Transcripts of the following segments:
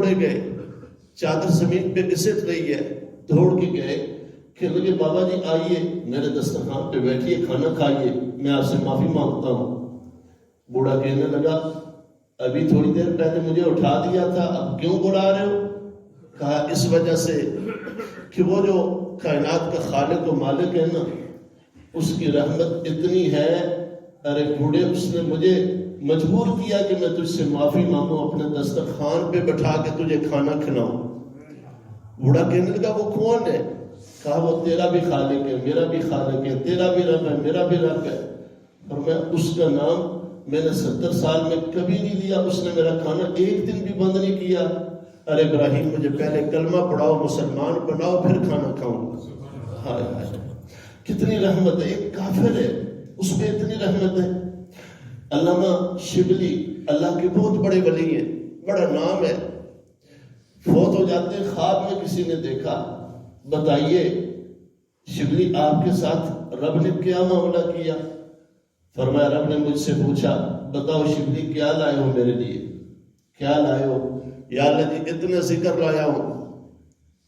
دوڑے گئے، چادر زمین پہ گھسٹ رہی ہے، دوڑ کے گئے کہ لگے بابا جی آئیے میرے دسترخوان پہ بیٹھیے، کھانا کھائیے، میں آپ سے معافی مانگتا ہوں۔ بوڑھا کہنے لگا ابھی تھوڑی دیر پہلے مجھے اٹھا دیا تھا، اب کیوں بلا رہے ہو؟ کہا اس وجہ سے کہ وہ جو کائنات کا خالق و مالک ہے نا، اس کی رحمت اتنی ہے، ارے بوڑھے اس نے مجھے مجبور کیا کہ میں تجھ سے معافی مانگوں، اپنے دسترخوان پہ بٹھا کے تجھے کھانا کھلاؤں۔ بوڑھا کہنے لگا وہ کون ہے؟ کہا وہ تیرا بھی خالق ہے، میرا بھی خالق ہے، تیرا بھی رب ہے، میرا بھی رب ہے، اور میں اس کا نام میں نے 70 سال میں کبھی نہیں لیا، اس نے میرا کھانا ایک دن بھی بند نہیں کیا۔ ارے ابراہیم مجھے پہلے کلمہ پڑھاؤ، مسلمان بناؤ، پھر کھانا کھاؤں گا۔ ہائے ہائے کتنی رحمت ہے، ایک کافر ہے اس پہ اتنی رحمت ہے۔ علامہ شبلی اللہ کے بہت بڑے ولی ہیں، بڑا نام ہے، فوت ہو جاتے ہیں، خواب میں کسی نے دیکھا، بتائیے شبلی آپ کے ساتھ رب نے کیا معاملہ کیا؟ فرمایا رب نے مجھ سے پوچھا بتاؤ شبلی کیا لائے ہو میرے لیے، کیا لائے ہو؟ یا اللہ جی اتنا ذکر لایا ہوں،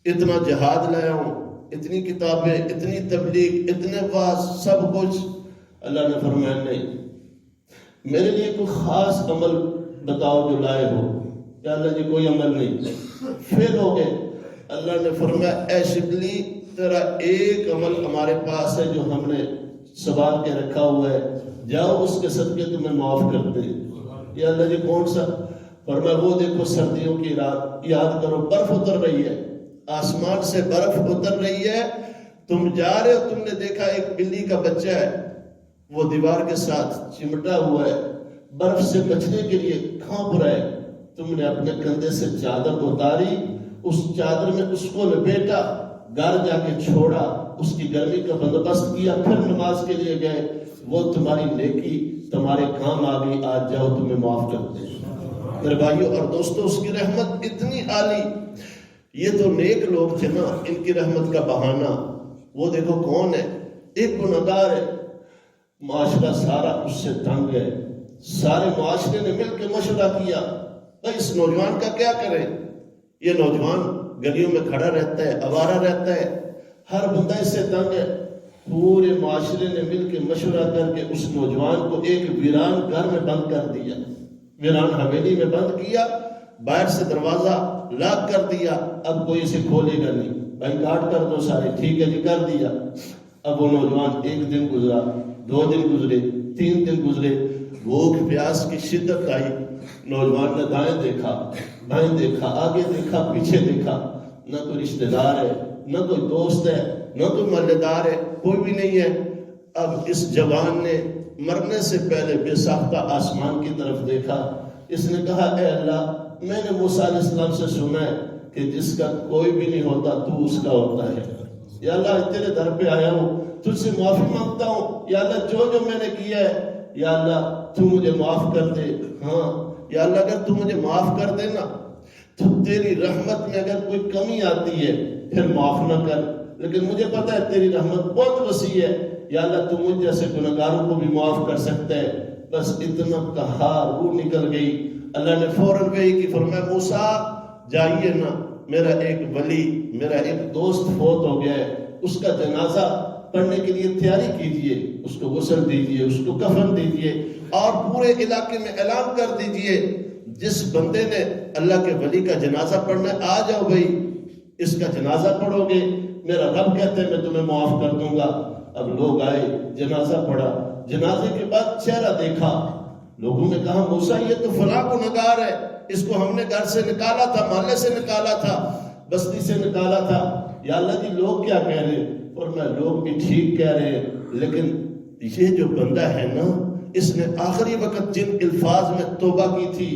اتنا جہاد لایا ہوں، اتنی کتابیں، اتنی تبلیغ، اتنے واعظ، سب کچھ۔ اللہ نے فرمایا نہیں، میرے لیے کوئی خاص عمل بتاؤ جو لائے ہو۔ یا اللہ جی کوئی عمل نہیں، فیل ہو گئے۔ اللہ نے فرمایا اے شبلی تیرا ایک عمل ہمارے پاس ہے جو ہم نے سنبھال کے رکھا ہوا ہے، جاؤ اس کے صدقے تمہیں معاف کرتے ہیں۔ یا اللہ جی کون سا؟ فرمایا وہ دیکھو سردیوں کی رات، یاد کرو برف اتر رہی ہے، آسمان سے برف اتر رہی ہے، تم جا رہے ہو، تم نے دیکھا ایک بلی کا بچہ ہے، وہ دیوار کے ساتھ چمٹا ہوا ہے، برف سے بچنے کے لیے کانپ رہا ہے، تم نے اپنے کندھے سے چادر اتاری، اس چادر میں اس کو لپیٹا، گھر جا کے چھوڑا، اس کی گرمی کا بندوبست کیا، پھر نماز کے لیے گئے، وہ تمہاری نیکی تمہارے کام آ گئی، آج جاؤ تمہیں معاف کرتے ہیں۔ میرے بھائیوں اور دوستوں اس کی رحمت اتنی عالی، یہ تو نیک لوگ تھے نا، ان کی رحمت کا بہانہ وہ دیکھو کون ہے، ایک گنہگار ہے، معاشرہ سارا اس سے تنگ ہے، سارے معاشرے نے مل کے مشورہ کیا بھائی اس نوجوان کا کیا کریں؟ یہ نوجوان گلیوں میں کھڑا رہتا ہے، آوارہ رہتا ہے، ہر بندہ اس سے تنگ ہے۔ پورے معاشرے نے مل کے مشورہ کر کے اس نوجوان کو ایک ویران گھر میں بند کر دیا، ویران حویلی میں بند کیا، باہر سے دروازہ لاک کر دیا، اب کوئی اسے کھولے گا نہیں، بھائی کاٹ کر دو سارے، ٹھیک ہے جی کر دیا۔ اب وہ نوجوان ایک دن گزرا، 2 دن گزرے، 3 دن گزرے، بھوک پیاس کی شدت آئی، نوجوان نے دائیں دیکھا، بائیں دیکھا، آگے دیکھا، پیچھے دیکھا، نہ کوئی رشتہ دار ہے، نہ کوئی دوست ہے، نہ کوئی محلے دار ہے، کوئی بھی نہیں ہے۔ اب اس جوان نے مرنے سے پہلے بے ساختہ آسمان کی طرف دیکھا، اس نے کہا اے اللہ میں نے موسیٰ علیہ السلام سے سنا ہے کہ جس کا کوئی بھی نہیں ہوتا تو اس کا ہوتا ہے، یا اللہ تیرے در پہ آیا ہوں، تجھ سے معافی مانگتا ہوں، یا اللہ جو میں نے کیا ہے یا اللہ تو مجھے معاف کر دے۔ ہاں یا اللہ اگر تو مجھے معاف کر دے نا تو تیری رحمت میں اگر کوئی کمی آتی ہے پھر معاف نہ کر، لیکن مجھے پتا ہے تیری رحمت بہت وسیع ہے، یا اللہ تو مجھ جیسے گنہگاروں کو بھی معاف کر سکتا ہے۔ بس اتنا کہا روح نکل گئی، اللہ نے فوراً وحی کی، فرمایا موسیٰ جائیے نا، میرا ایک ولی، میرا ایک دوست فوت ہو گیا ہے، اس کا جنازہ پڑھنے کے لیے تیاری کیجئے، اس کو غسل دیجئے، اس کو کفن دیجئے، اور پورے علاقے میں اعلان کر دیجئے جس بندے نے اللہ کے ولی کا جنازہ پڑھنا ہے آ جاؤ بھائی، اس کا جنازہ پڑھو گے، میرا رب کہتے ہیں میں تمہیں معاف کر دوں گا۔ اب لوگ آئے، جنازہ پڑھا، جنازے کے بعد چہرہ دیکھا، لوگوں نے کہا موسیٰ یہ تو فلاں گنہگار ہے، اس کو ہم نے گھر سے نکالا تھا، محلے سے نکالا تھا، بستی سے نکالا تھا، یا اللہ جی لوگ کیا کہہ رہے ہیں؟ اور میں لوگ بھی ٹھیک کہہ رہے ہیں، لیکن یہ جو بندہ ہے نا اس نے آخری وقت جن الفاظ میں توبہ کی تھی،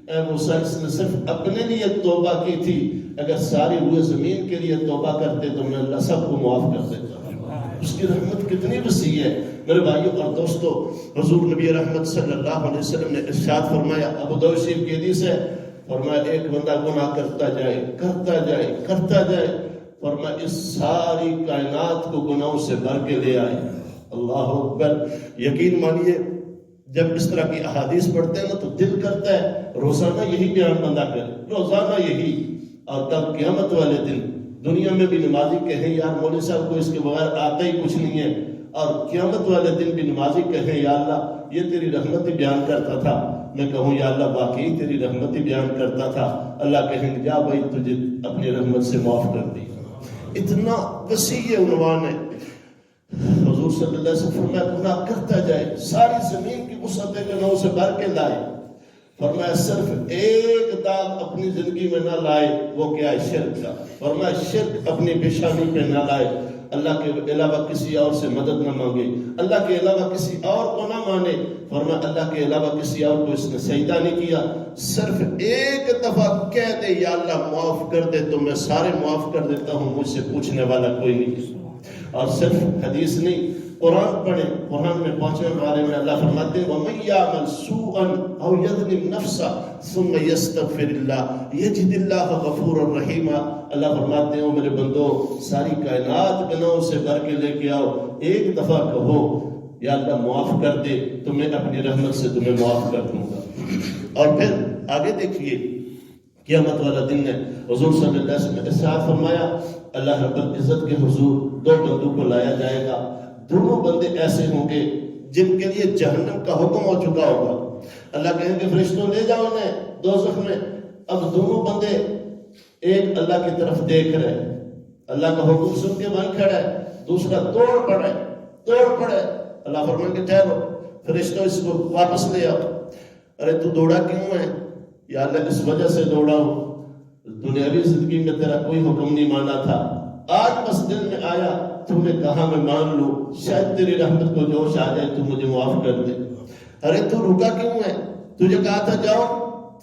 اے موسیٰ اس نے صرف اپنے لیے توبہ کی تھی، اگر ساری روئے زمین کے لیے توبہ کرتے تو میں اللہ سب کو معاف کر دیتا۔ اس کی رحمت کتنی وسیع ہے میرے بھائیوں اور دوستوں۔ حضور نبی رحمت صلی اللہ علیہ وسلم نے ارشاد فرمایا، ابو داؤد شریف کی حدیث ہے، فرمایا ایک بندہ گناہ کرتا جائے کرتا جائے کرتا جائے، فرمایا اس ساری کائنات کو گناہوں سے بھر کے لے آئے۔ اللہ اکبر۔ یقین مانیے جب اس طرح کی احادیث پڑھتے ہیں نا تو دل کرتا ہے روزانہ یہی بیان بندہ کرے، روزانہ یہی. اور تب قیامت والے دن دنیا میں بھی نمازی کہیں یار مولوی صاحب کو اس کے بغیر آتا ہی کچھ نہیں ہے، اور قیامت والے دن بھی نمازی کہیں یا اللہ یہ تیری رحمت ہی بیان کرتا تھا، میں کہوں یا اللہ واقعی تیری رحمت ہی بیان کرتا تھا، اللہ کہیں گے جا بھائی تجھے اپنی رحمت سے معاف کر دی. اتنا وسیع عنوان ہے. حضور صلی اللہ علیہ وسلم فرمایا گناہ کرتا جائے، ساری زمین کی وسعت گناہوں سے بھر کے لائے، فرمایا صرف ایک داغ اپنی زندگی میں نہ لائے، وہ کیا ہے؟ شرک کا. فرمایا شرک اپنی پیشانی پہ نہ لائے، اللہ کے علاوہ کسی اور سے مدد نہ مانگے، اللہ کے علاوہ کسی اور کو نہ مانے. فرمایا اللہ کے علاوہ کسی اور کو اس نے سجدہ نہیں کیا، صرف ایک دفعہ کہہ دے یا اللہ معاف کر دے تو میں سارے معاف کر دیتا ہوں، مجھ سے پوچھنے والا کوئی نہیں. اور صرف حدیث نہیں، قرآن پڑھیں. قرآن میں 5ویں بارے میں اللہ فرماتے ہیں وَمَن يَعْمَلْ سُوءًا أَوْ يَظْلِمْ نَفْسَهُ ثُمَّ يَسْتَغْفِرِ اللَّهَ يَجِدِ اللَّهَ غَفُورًا رَحِيمًا. اللہ فرماتے ہیں میرے بندو ساری کائنات گناہوں سے بھر کے لے کے آؤ، ایک دفعہ کہو یا اللہ معاف کر دے تو میں اپنی رحمت سے تمہیں معاف کر دوں گا. اور پھر آگے دیکھیے قیامت والا دن ہے. حضور صلی اللہ علیہ وسلم نے ارشاد فرمایا اللہ رب العزت کے حضور 2 بندوں کو لایا جائے گا. دونوں بندے ایسے ہوں گے جن کے لیے جہنم کا حکم ہو چکا ہوگا. اللہ کہیں گے فرشتوں لے جاؤ انہیں دوزخ میں. اب دونوں بندے ایک اللہ کی طرف دیکھ رہے، اللہ کا حکم سن کے وہاں کھڑا ہے، دوسرا توڑ پڑے. اللہ فرمائیں گے ٹھہرو فرشتوں اس کو واپس لے آؤ. ارے تو دوڑا کیوں ہے؟ یا اللہ اس وجہ سے دوڑا ہوں، دنیاوی زندگی میں تیرا کوئی حکم نہیں مانا تھا، آج بس دل میں آیا تو نے کہا میں مان لوں، شاید تیری رحمت کو جوش آ جائے تو مجھے معاف کر دے. ارے تو رکا کیوں ہے؟ تجھے کہا تھا جاؤ،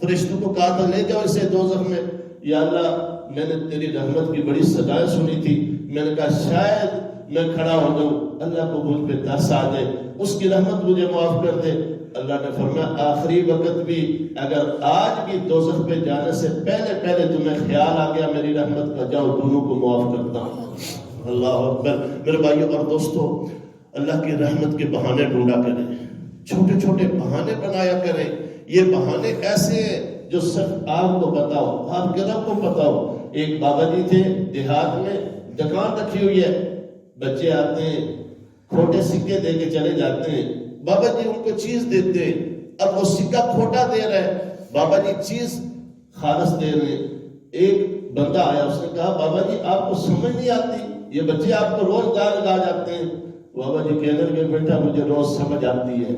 فرشتوں کو کہا تھا لے جاؤ اسے دوزخ میں. یا اللہ میں نے تیری رحمت کی بڑی صدائیں سنی تھی، میں نے کہا شاید میں کھڑا ہو جاؤں، اللہ کو مجھ پہ ترس آ جائے، اس کی رحمت مجھے معاف کر دے. اللہ نے فرمایا آخری وقت بھی اگر آج بھی دوزخ پہ جانے سے پہلے تمہیں خیال آ گیا میری رحمت کا، جاؤ دونوں کو معاف کرتا ہوں. اللہ اکبر. میرے بھائیوں اور دوستوں اللہ کی رحمت کے بہانے ڈھونڈا کریں، چھوٹے چھوٹے بہانے بنایا کریں. یہ بہانے ایسے ہیں جو صرف آپ کو پتا ہو، آپ کے رب کو پتا ہو. ایک بابا جی تھے دیہات میں، دکان رکھی ہوئی ہے، بچے آتے ہیں کھوٹے سکے دے کے چلے جاتے ہیں، بابا جی ان کو چیز دیتے ہیں. اب وہ سکہ کھوٹا دے رہے ہیں، بابا جی چیز خالص دے رہے ہیں. ایک بندہ آیا، اس نے کہا بابا جی آپ کو سمجھ نہیں آتی، یہ بچے آپ کو روز گاہ لگا جاتے ہیں. بابا جی کہنے لگے بیٹا مجھے روز سمجھ آتی ہے،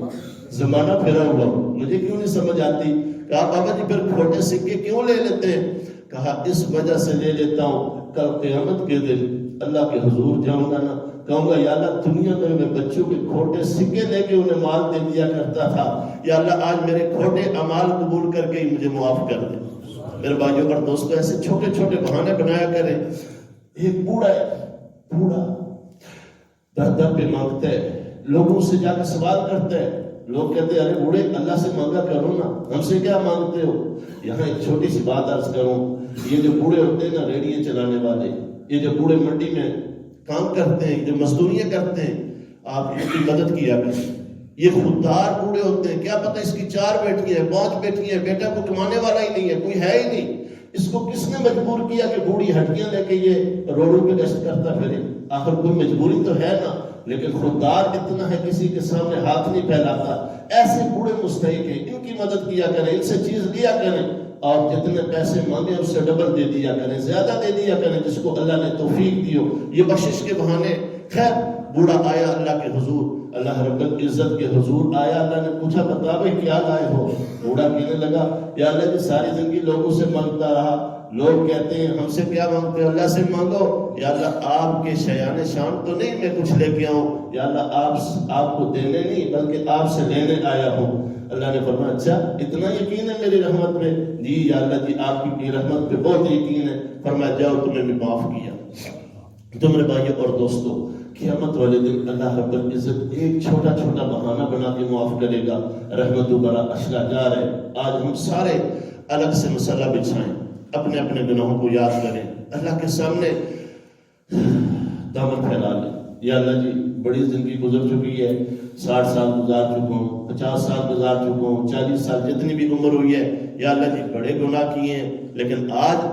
زمانہ پھرا ہوا مجھے کیوں نہیں سمجھ آتی؟ کہا بابا جی پھر کھوٹے سکے کیوں لے لیتے ہیں؟ کہا اس وجہ سے لے لیتا ہوں کل قیامت کے دن اللہ کے حضور جاؤں گا نا، کہوں گا یا اللہ دنیا میں بچوں کے کھوٹے سکے دے کے انہیں مال دے دیا کرتا تھا، یا اللہ آج میرے کھوٹے اعمال قبول کر کے ہی مجھے معاف کر دے. میرے بھائیوں اور دوستوں ایسے چھوٹے چھوٹے بہانے بنایا کریں. ایک بوڑھا در پہ مانگتا ہے، لوگوں سے جا کے سوال کرتا ہے. لوگ کہتے ہیں ارے بوڑھے اللہ سے مانگا کرو نا، ہم سے کیا مانگتے ہو؟ یہاں ایک چھوٹی سی بات عرض کروں، یہ جو بوڑھے ہوتے ہیں نا ریڑیاں چلانے والے، یہ جو بوڑھے منڈی میں کام کرتے ہیں، جو مزدوریاں کرتے ہیں، آپ ان کی مدد کیا کریں. یہ خوددار بوڑھے ہوتے ہیں، کیا پتہ اس کی 4 بیٹیاں ہیں، 5 بیٹیاں ہیں، بیٹا کو کمانے والا ہی نہیں ہے، کوئی ہے ہی نہیں. اس کو کس نے مجبور کیا کہ بوڑھی ہڈیاں لے کے یہ روڈوں پہ گشت کرتا پھرے؟ آخر کوئی مجبوری تو ہے نا، لیکن خوددار اتنا ہے کسی کے سامنے ہاتھ نہیں پھیلاتا. ایسے بوڑھے مستحق ہیں، ان کی مدد کیا کریں، ان سے چیز لیا کریں، اور جتنے پیسے مانگے اس سے ڈبل دے دیا کریں، زیادہ دے دیا کریں جس کو اللہ نے توفیق دیو. یہ بخشش کے بہانے. خیر بوڑھا آیا اللہ کے حضور، اللہ رب العزت کے حضور آیا. اللہ نے پوچھا بتا بھائی کیا لائے ہو؟ بوڑھا کہنے لگا یا اللہ جی ساری زندگی لوگوں سے مانگتا رہا، لوگ کہتے ہیں ہم سے کیا مانگتے ہو؟ اللہ سے مانگو. یا اللہ آپ کے شیان شان تو نہیں میں کچھ لے کے آؤں، یا اللہ آپ کو دینے نہیں بلکہ آپ سے لینے آیا ہوں. اللہ نے فرمایا اچھا اتنا یقین ہے میری رحمت پہ؟ جی یا اللہ جی آپ کی رحمت پہ بہت یقین ہے. فرمایا جاؤ تمہیں بھی معاف کیا. تو میرے بھائیوں اور دوستوں قیامت والے دن اللہ رب العزت ایک چھوٹا چھوٹا بہانہ بنا کے معاف کرے گا. رحمت بڑا اشرا جار ہے. آج ہم سارے الگ سے مسئلہ بچھائیں، اپنے اپنے گناہوں کو یاد کریں، اللہ کے سامنے دامن پھیلا لیں. یا اللہ جی بڑی زندگی گزر چکی ہے، 60 سال گزار چکا ہوں، 50 سال گزار چکا ہوں، 40 سال جتنی بھی عمر ہوئی ہے، یا اللہ جی بڑے گناہ کیے ہیں، لیکن آج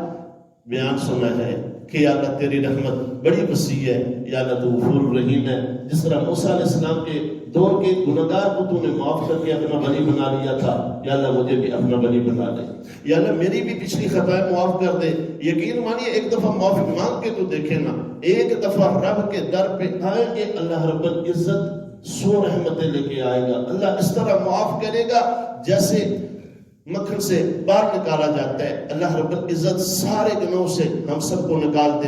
بیان سنا ہے کہ یا اللہ تیری رحمت بڑی وسیع ہے، یا اللہ تو غفور الرحیم ہے۔ جس طرح موسیٰ علیہ السلام کے دور کے گناہگار کو تو نے معاف کر کے اپنا ولی بنا لیا تھا، یا اللہ مجھے بھی اپنا ولی بنا لے، یا اللہ میری بھی پچھلی خطائیں معاف کر دے۔ یقین مانیے ایک دفعہ معافی مانگ کے تو دیکھیں نا، ایک دفعہ رب کے در پہ آئیں گے، اللہ رب العزت 100 رحمتیں لے کے آئے گا۔ اللہ اس طرح معاف کرے گا جیسے مکھن سے باہر نکالا جاتا ہے۔ اللہ رب العزت سارے گناہوں سے ہم سب کو نکال دے۔